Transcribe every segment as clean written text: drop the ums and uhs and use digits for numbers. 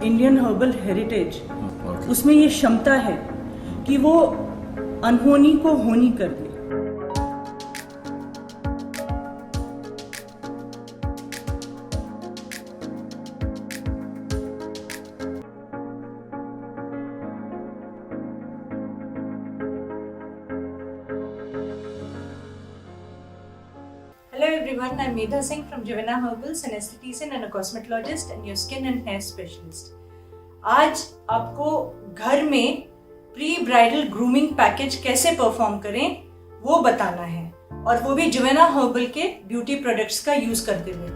Indian herbal heritage, उसमें ये क्षमता है कि वो अनहोनी को होनी कर दे। Hello everyone, I'm Medha Singh from Javana Herbals, an esthetician and a cosmetologist and your skin and hair specialist. आज आपको घर में प्री ब्राइडल ग्रूमिंग पैकेज कैसे परफॉर्म करें वो बताना है, और वो भी जवेना हर्बल के ब्यूटी प्रोडक्ट्स का यूज करते हुए।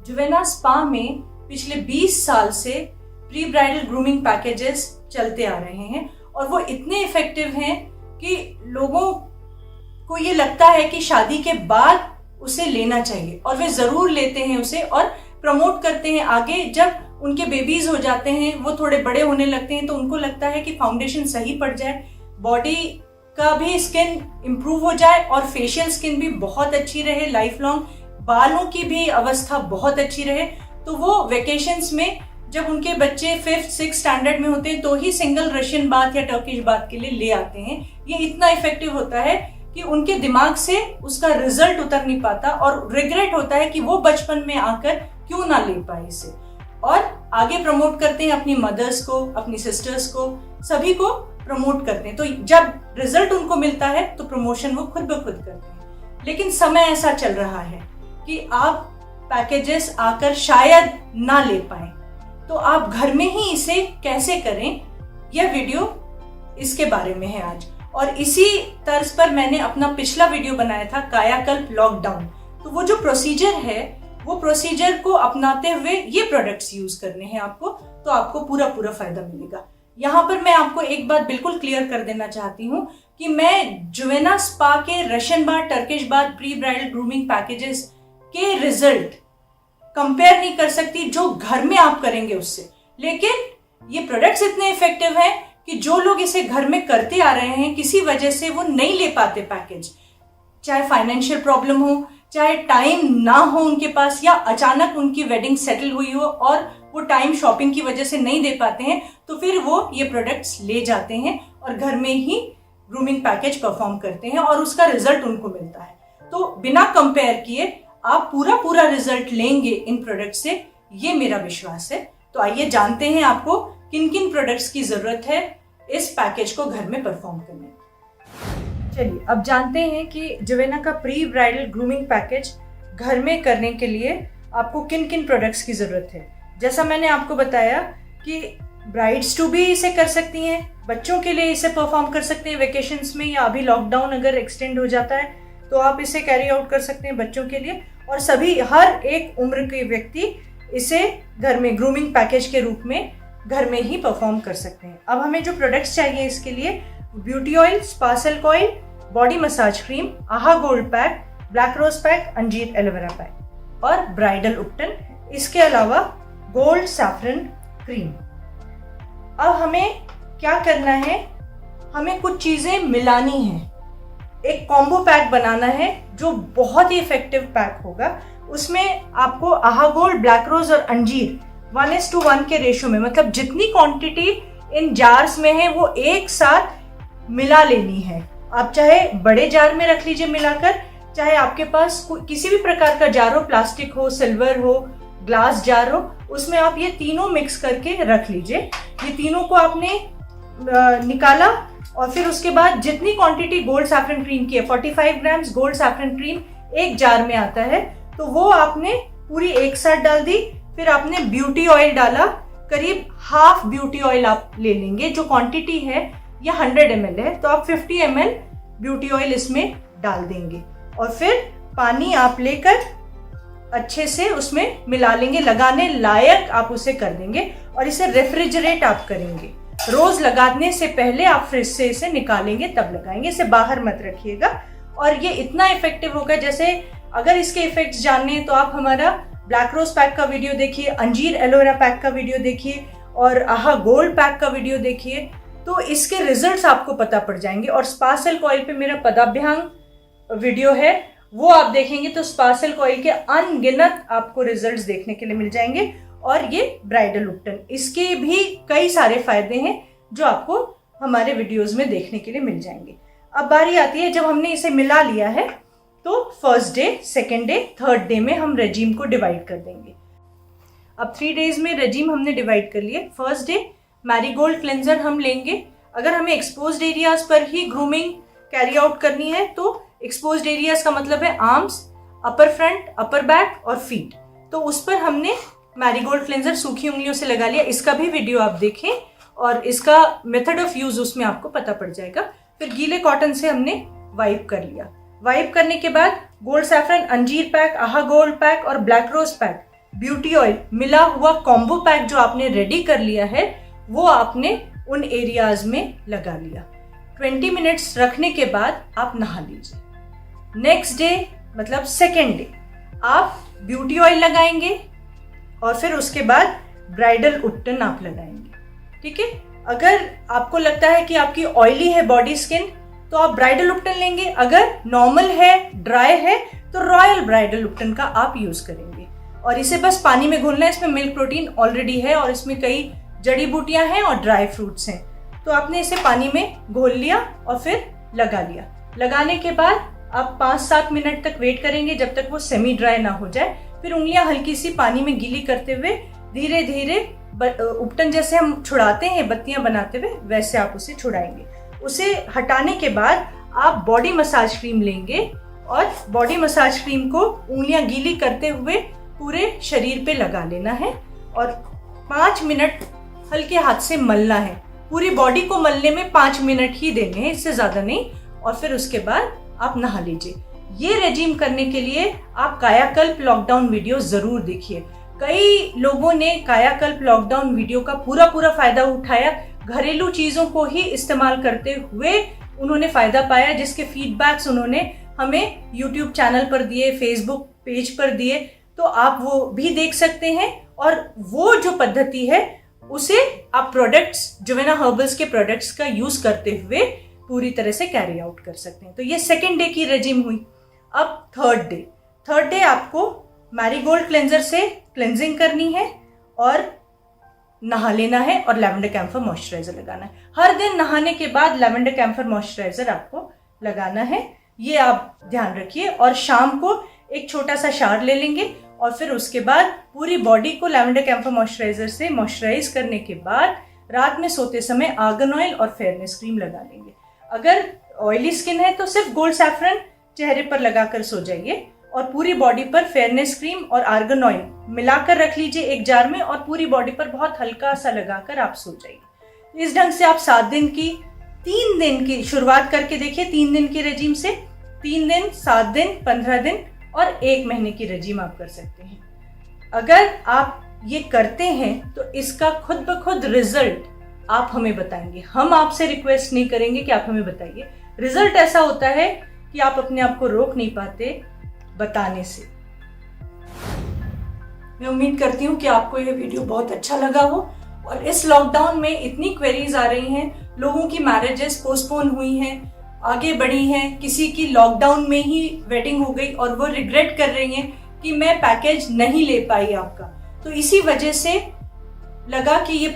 जवेना स्पा में पिछले 20 साल से प्री ब्राइडल ग्रूमिंग पैकेजेस चलते आ रहे हैं, और वो इतने इफेक्टिव हैं कि लोगों को ये लगता है कि शादी के बाद उसे लेना चाहिए, और वे जरूर लेते हैं उसे और प्रमोट करते हैं आगे। जब उनके बेबीज हो जाते हैं, वो थोड़े बड़े होने लगते हैं, तो उनको लगता है कि फाउंडेशन सही पड़ जाए, बॉडी का भी स्किन इम्प्रूव हो जाए और फेशियल स्किन भी बहुत अच्छी रहे लाइफ लॉन्ग, बालों की भी अवस्था बहुत अच्छी रहे। तो वो वेकेशंस में जब उनके बच्चे 5th 6th स्टैंडर्ड में होते हैं तो ही सिंगल रशियन बाथ या टर्किश बाथ के लिए ले आते हैं। ये इतना इफेक्टिव होता है कि उनके दिमाग से उसका रिजल्ट उतर नहीं पाता, और रिग्रेट होता है कि वो बचपन में आकर क्यों ना ले पाए इसे, और आगे प्रमोट करते हैं अपनी मदर्स को, अपनी सिस्टर्स को, सभी को प्रमोट करते हैं। तो जब रिजल्ट उनको मिलता है तो प्रमोशन वो खुद ब खुद करते हैं। लेकिन समय ऐसा चल रहा है कि आप पैकेजेस आकर शायद ना ले पाए, तो आप घर में ही इसे कैसे करें, यह वीडियो इसके बारे में है आज। और इसी तर्ज पर मैंने अपना पिछला वीडियो बनाया था कायाकल्प लॉकडाउन। तो वो जो प्रोसीजर है, वो प्रोसीजर को अपनाते हुए ये प्रोडक्ट्स यूज करने हैं आपको, तो आपको पूरा फायदा मिलेगा। यहाँ पर मैं आपको एक बात बिल्कुल क्लियर कर देना चाहती हूँ कि मैं जवेना स्पा के Russian bath, Turkish bath, pre bridal grooming packages के रिजल्ट कंपेयर नहीं कर सकती जो घर में आप करेंगे उससे। लेकिन ये प्रोडक्ट्स इतने इफेक्टिव हैं कि जो लोग इसे घर में करते आ रहे हैं, किसी वजह से वो नहीं ले पाते पैकेज, चाहे फाइनेंशियल प्रॉब्लम हो, चाहे टाइम ना हो उनके पास, या अचानक उनकी वेडिंग सेटल हुई हो और वो टाइम शॉपिंग की वजह से नहीं दे पाते हैं, तो फिर वो ये प्रोडक्ट्स ले जाते हैं और घर में ही ग्रूमिंग पैकेज परफॉर्म करते हैं और उसका रिजल्ट उनको मिलता है। तो बिना कंपेयर किए आप पूरा रिजल्ट लेंगे इन प्रोडक्ट से, ये मेरा विश्वास है। तो आइए जानते हैं आपको किन किन प्रोडक्ट्स की जरूरत है इस पैकेज को घर में परफॉर्म करने। चलिए अब जानते हैं कि जवेना का प्री ब्राइडल ग्रूमिंग पैकेज घर में करने के लिए आपको किन किन प्रोडक्ट्स की जरूरत है। जैसा मैंने आपको बताया कि ब्राइड्स टू भी इसे कर सकती हैं, बच्चों के लिए इसे परफॉर्म कर सकते हैं वेकेशंस में, या अभी लॉकडाउन अगर एक्सटेंड हो जाता है तो आप इसे कैरी आउट कर सकते हैं बच्चों के लिए, और सभी हर एक उम्र के व्यक्ति इसे घर में ग्रूमिंग पैकेज के रूप में घर में ही परफॉर्म कर सकते हैं। अब हमें जो प्रोडक्ट्स चाहिए इसके लिए, beauty oil, spa silk oil, body massage cream, आहा gold pack, black rose pack, अंजीर एलोवेरा पैक और ब्राइडल उपटन, इसके अलावा गोल्ड सैफरन क्रीम। अब हमें क्या करना है, हमें कुछ चीजें मिलानी है, एक कॉम्बो पैक बनाना है जो बहुत ही इफेक्टिव पैक होगा। उसमें आपको आहा गोल्ड, ब्लैक रोज और अंजीर 1:1 के रेशो में, मतलब जितनी क्वांटिटी इन जार्स में है वो एक साथ मिला लेनी है। आप चाहे बड़े जार में रख लीजिए मिलाकर, चाहे आपके पास किसी भी प्रकार का जार हो, प्लास्टिक हो, सिल्वर हो, ग्लास जार हो, उसमें आप ये तीनों मिक्स करके रख लीजिए। ये तीनों को आपने निकाला, और फिर उसके बाद जितनी क्वांटिटी गोल्ड सैफरन क्रीम की है, 45 ग्राम्स गोल्ड सैफरन क्रीम एक जार में आता है, तो वो आपने पूरी एक साथ डाल दी। फिर आपने ब्यूटी ऑयल डाला, करीब हाफ ब्यूटी ऑयल आप ले लेंगे। जो क्वांटिटी है ये 100 ml है, तो आप 50 ml ब्यूटी ऑयल इसमें डाल देंगे, और फिर पानी आप लेकर अच्छे से उसमें मिला लेंगे, लगाने लायक आप उसे कर देंगे, और इसे रेफ्रिजरेट आप करेंगे। रोज लगाने से पहले आप फ्रिज से इसे निकालेंगे तब लगाएंगे, इसे बाहर मत रखिएगा। और ये इतना इफेक्टिव होगा, जैसे अगर इसके इफेक्ट्स जानने हैं तो आप हमारा ब्लैक रोज पैक का वीडियो देखिए, अंजीर एलोवेरा पैक का वीडियो देखिए, और आहा गोल्ड पैक का वीडियो देखिए। तो इसके रिजल्ट्स आपको पता पड़ जाएंगे। और स्पा सिल्क ऑयल पे मेरा पदाभ्यांग वीडियो है, वो आप देखेंगे तो स्पा सिल्क ऑयल के अनगिनत आपको रिजल्ट्स देखने के लिए मिल जाएंगे। और ये ब्राइडल उपटन, इसके भी कई सारे फायदे हैं जो आपको हमारे वीडियोस में देखने के लिए मिल जाएंगे। अब बारी आती है, जब हमने इसे मिला लिया है तो first day, second day, third day में हम रेजिम को डिवाइड कर देंगे। अब 3 डेज में रेजिम हमने डिवाइड कर लिया। फर्स्ट डे मैरीगोल्ड क्लेंजर हम लेंगे। अगर हमें एक्सपोज्ड एरियाज पर ही ग्रूमिंग कैरी आउट करनी है तो एक्सपोज्ड एरियाज का मतलब है आर्म्स, अपर फ्रंट, अपर बैक और फीट, तो उस पर हमने मैरीगोल्ड क्लेंजर सूखी उंगलियों से लगा लिया। इसका भी वीडियो आप देखें और इसका मेथड ऑफ यूज उसमें आपको पता पड़ जाएगा। फिर गीले कॉटन से हमने वाइप कर लिया। वाइप करने के बाद गोल्ड सैफरन अंजीर पैक, आहा गोल्ड पैक और black rose pack, beauty oil मिला हुआ कॉम्बो पैक जो आपने रेडी कर लिया है वो आपने उन एरियाज में लगा लिया। 20 मिनट्स रखने के बाद आप नहा लीजिए। नेक्स्ट डे मतलब सेकेंड डे आप ब्यूटी ऑयल लगाएंगे और फिर उसके बाद ब्राइडल उपटन आप लगाएंगे। ठीक है, अगर आपको लगता है कि आपकी ऑयली है बॉडी स्किन तो आप ब्राइडल उपटन लेंगे, अगर नॉर्मल है, ड्राई है तो रॉयल ब्राइडल उपटन का आप यूज करेंगे। और इसे बस पानी में घोलना है, इसमें मिल्क प्रोटीन ऑलरेडी है और इसमें कई जड़ी बूटियां हैं और ड्राई फ्रूट्स हैं। तो आपने इसे पानी में घोल लिया और फिर लगा लिया। लगाने के बाद आप 5-7 मिनट तक वेट करेंगे जब तक वो सेमी ड्राई ना हो जाए। फिर उंगलियां हल्की सी पानी में गीली करते हुए धीरे धीरे उपटन जैसे हम छुड़ाते हैं बत्तियां बनाते हुए वैसे आप उसे छुड़ाएंगे। उसे हटाने के बाद आप बॉडी मसाज क्रीम लेंगे और बॉडी मसाज क्रीम को उंगलियां गीली करते हुए पूरे शरीर पे लगा लेना है और 5 मिनट हल्के हाथ से मलना है। पूरी बॉडी को मलने में 5 मिनट ही देने हैं, इससे ज्यादा नहीं। और फिर उसके बाद आप नहा लीजिए। ये रेजिम करने के लिए आप कायाकल्प लॉकडाउन वीडियो जरूर देखिए। कई लोगों ने कायाकल्प लॉकडाउन वीडियो का पूरा फायदा उठाया, घरेलू चीजों को ही इस्तेमाल करते हुए उन्होंने फायदा पाया, जिसके फीडबैक्स उन्होंने हमें यूट्यूब चैनल पर दिए, फेसबुक पेज पर दिए, तो आप वो भी देख सकते हैं। और वो जो पद्धति है उसे आप प्रोडक्ट्स, जोवेना हर्बल्स के प्रोडक्ट्स का यूज करते हुए पूरी तरह से कैरी आउट कर सकते हैं। तो ये सेकेंड डे की रेजिम हुई। अब थर्ड डे आपको मैरीगोल्ड क्लेंजर से क्लेंजिंग करनी है और नहा लेना है और लैवेंडर कैम्फर मॉइस्चराइजर लगाना है। हर दिन नहाने के बाद लैवेंडर कैम्फर मॉइस्चराइजर आपको लगाना है, ये आप ध्यान रखिए। और शाम को एक छोटा सा शावर ले लेंगे और फिर उसके बाद पूरी बॉडी को लैवेंडर कैम्फर मॉइस्चराइजर से मॉइस्चराइज करने के बाद रात में सोते समय आर्गन ऑयल और फेयरनेस क्रीम लगा लेंगे। अगर ऑयली स्किन है तो सिर्फ गोल्ड सैफरन चेहरे पर लगाकर सो जाइए और पूरी बॉडी पर फेयरनेस क्रीम और आर्गन ऑयल मिलाकर रख लीजिए एक जार में और पूरी बॉडी पर बहुत हल्का सा लगाकर आप सो जाइए। इस ढंग से आप 3 दिन की शुरुआत करके देखिए। 3 दिन की रेजिम से 3 दिन, 7 दिन, 15 दिन और 1 महीने की रेजिम आप कर सकते हैं। अगर आप ये करते हैं तो इसका खुद ब खुद रिजल्ट आप हमें बताएंगे। हम आपसे रिक्वेस्ट नहीं करेंगे कि आप हमें बताइए। रिजल्ट ऐसा होता है कि आप अपने आप को रोक नहीं पाते बताने से। मैं उम्मीद करती हूँ कि आपको ये वीडियो बहुत अच्छा लगा हो। और इस लॉकडाउन में इतनी क्वेरीज आ रही हैं, लोगों की मैरिजेस पोस्टपोन हुई हैं, आगे बढ़ी हैं, किसी की लॉकडाउन में ही वेडिंग हो गई और वो रिग्रेट कर रही हैं कि मैं पैकेज नहीं ले पाई आपका। तो इसी वजह से लगा कि ये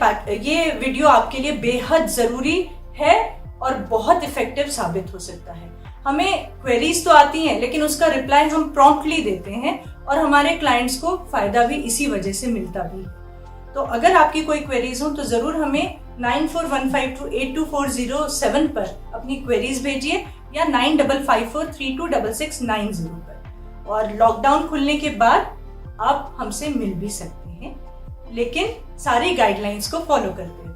वीडियो आपके लिए बेहद जरूरी है और बहुत इफेक्टिव साबित हो सकता है। हमें क्वेरीज तो आती हैं लेकिन उसका रिप्लाई हम प्रॉम्प्टली देते हैं और हमारे क्लाइंट्स को फायदा भी इसी वजह से मिलता भी है। तो अगर आपकी कोई क्वेरीज हो तो जरूर हमें 9415282407 पर अपनी क्वेरीज भेजिए या 9554326690 पर। और लॉकडाउन खुलने के बाद आप हमसे मिल भी सकते हैं, लेकिन सारी गाइडलाइंस को फॉलो करते हुए,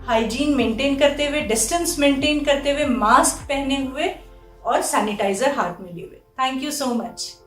हाइजीन मेंटेन करते हुए, डिस्टेंस मेंटेन करते हुए, मास्क पहने हुए और सैनिटाइजर हाथ में लिए हुए। Thank you so much.